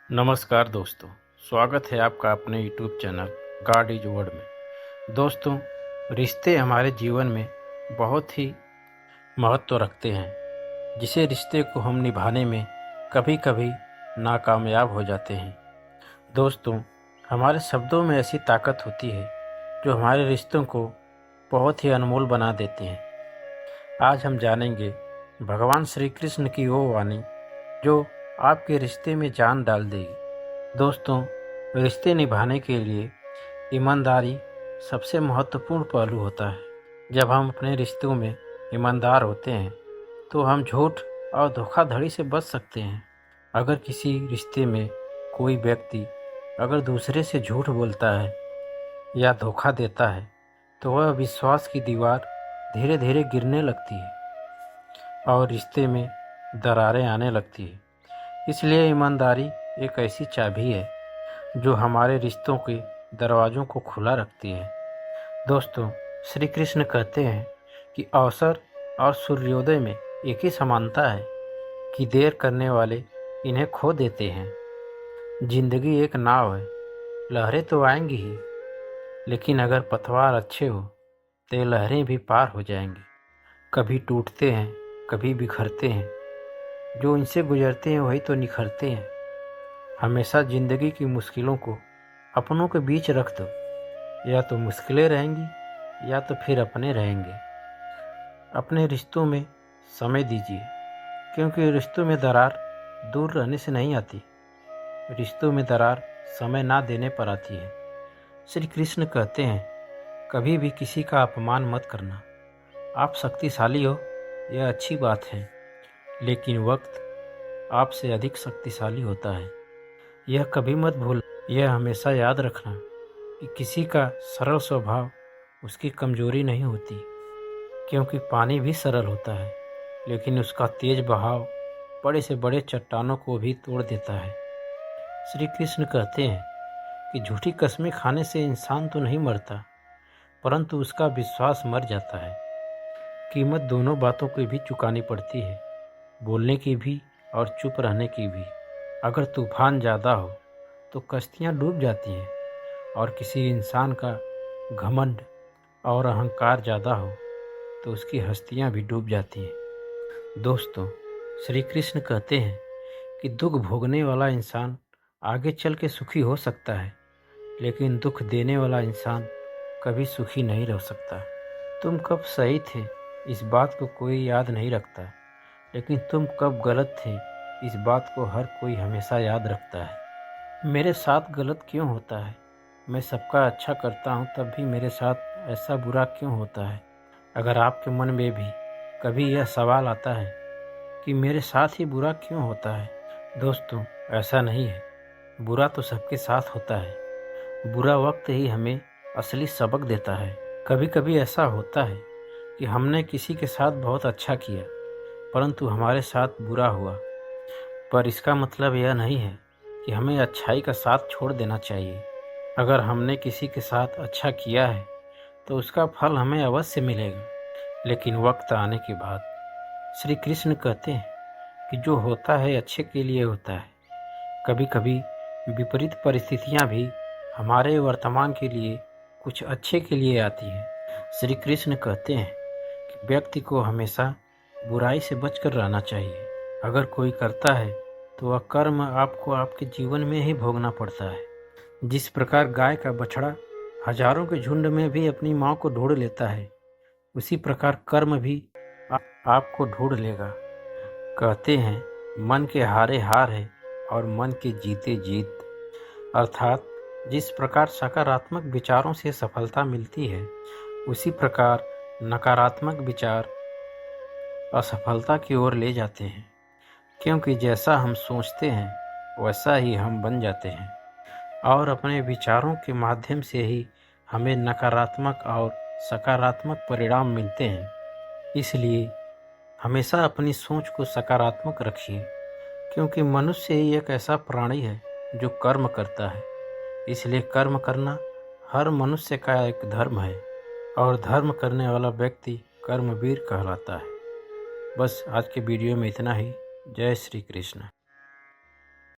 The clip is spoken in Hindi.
नमस्कार दोस्तों, स्वागत है आपका अपने YouTube channel God is word में। दोस्तों, रिश्ते हमारे जीवन में बहुत ही महत्व रखते हैं। जिसे रिश्ते को हम निभाने में कभी कभी नाकामयाब हो जाते हैं। दोस्तों, हमारे शब्दों में ऐसी ताकत होती है जो हमारे रिश्तों को बहुत ही अनमोल बना देते हैं। आज हम जानेंगे भगवान श्री कृष्ण की वो वाणी जो आपके रिश्ते में जान डाल देगी। दोस्तों, रिश्ते निभाने के लिए ईमानदारी सबसे महत्वपूर्ण पहलू होता है। जब हम अपने रिश्तों में ईमानदार होते हैं तो हम झूठ और धोखाधड़ी से बच सकते हैं। अगर किसी रिश्ते में कोई व्यक्ति अगर दूसरे से झूठ बोलता है या धोखा देता है तो वह विश्वास की दीवार धीरे धीरे गिरने लगती है और रिश्ते में दरारें आने लगती है। इसलिए ईमानदारी एक ऐसी चाबी है जो हमारे रिश्तों के दरवाज़ों को खुला रखती है। दोस्तों, श्री कृष्ण कहते हैं कि अवसर और सूर्योदय में एक ही समानता है कि देर करने वाले इन्हें खो देते हैं। जिंदगी एक नाव है, लहरें तो आएंगी ही, लेकिन अगर पतवार अच्छे हो तो ये लहरें भी पार हो जाएंगी। कभी टूटते हैं, कभी बिखरते हैं, जो इनसे गुजरते हैं वही तो निखरते हैं। हमेशा ज़िंदगी की मुश्किलों को अपनों के बीच रख दो, या तो मुश्किलें रहेंगी या तो फिर अपने रहेंगे। अपने रिश्तों में समय दीजिए, क्योंकि रिश्तों में दरार दूर रहने से नहीं आती, रिश्तों में दरार समय ना देने पर आती है। श्री कृष्ण कहते हैं, कभी भी किसी का अपमान मत करना। आप शक्तिशाली हो यह अच्छी बात है, लेकिन वक्त आपसे अधिक शक्तिशाली होता है। यह कभी मत भूल, यह हमेशा याद रखना कि किसी का सरल स्वभाव उसकी कमजोरी नहीं होती, क्योंकि पानी भी सरल होता है लेकिन उसका तेज बहाव बड़े से बड़े चट्टानों को भी तोड़ देता है। श्री कृष्ण कहते हैं कि झूठी कस्में खाने से इंसान तो नहीं मरता, परंतु उसका विश्वास मर जाता है। कीमत दोनों बातों की भी चुकानी पड़ती है, बोलने की भी और चुप रहने की भी। अगर तूफान ज़्यादा हो तो कश्तियाँ डूब जाती हैं, और किसी इंसान का घमंड और अहंकार ज़्यादा हो तो उसकी हस्तियाँ भी डूब जाती हैं। दोस्तों, श्री कृष्ण कहते हैं कि दुख भोगने वाला इंसान आगे चल के सुखी हो सकता है, लेकिन दुख देने वाला इंसान कभी सुखी नहीं रह सकता। तुम कब सही थे इस बात को कोई याद नहीं रखता, लेकिन तुम कब गलत थे इस बात को हर कोई हमेशा याद रखता है। मेरे साथ गलत क्यों होता है? मैं सबका अच्छा करता हूँ तब भी मेरे साथ ऐसा बुरा क्यों होता है? अगर आपके मन में भी कभी यह सवाल आता है कि मेरे साथ ही बुरा क्यों होता है, दोस्तों, ऐसा नहीं है। बुरा तो सबके साथ होता है। बुरा वक्त ही हमें असली सबक देता है। कभी कभी ऐसा होता है कि हमने किसी के साथ बहुत अच्छा किया, परंतु हमारे साथ बुरा हुआ, पर इसका मतलब यह नहीं है कि हमें अच्छाई का साथ छोड़ देना चाहिए। अगर हमने किसी के साथ अच्छा किया है तो उसका फल हमें अवश्य मिलेगा, लेकिन वक्त आने के बाद। श्री कृष्ण कहते हैं कि जो होता है अच्छे के लिए होता है। कभी कभी विपरीत परिस्थितियां भी हमारे वर्तमान के लिए कुछ अच्छे के लिए आती है। श्री कृष्ण कहते हैं कि व्यक्ति को हमेशा बुराई से बचकर रहना चाहिए। अगर कोई करता है तो वह कर्म आपको आपके जीवन में ही भोगना पड़ता है। जिस प्रकार गाय का बछड़ा हजारों के झुंड में भी अपनी माँ को ढूंढ लेता है, उसी प्रकार कर्म भी आपको ढूंढ लेगा। कहते हैं, मन के हारे हार है और मन के जीते जीत। अर्थात जिस प्रकार सकारात्मक विचारों से सफलता मिलती है, उसी प्रकार नकारात्मक विचार असफलता की ओर ले जाते हैं, क्योंकि जैसा हम सोचते हैं वैसा ही हम बन जाते हैं, और अपने विचारों के माध्यम से ही हमें नकारात्मक और सकारात्मक परिणाम मिलते हैं। इसलिए हमेशा अपनी सोच को सकारात्मक रखिए, क्योंकि मनुष्य ही एक ऐसा प्राणी है जो कर्म करता है। इसलिए कर्म करना हर मनुष्य का एक धर्म है, और धर्म करने वाला व्यक्ति कर्मवीर कहलाता है। बस आज के वीडियो में इतना ही। जय श्री कृष्ण।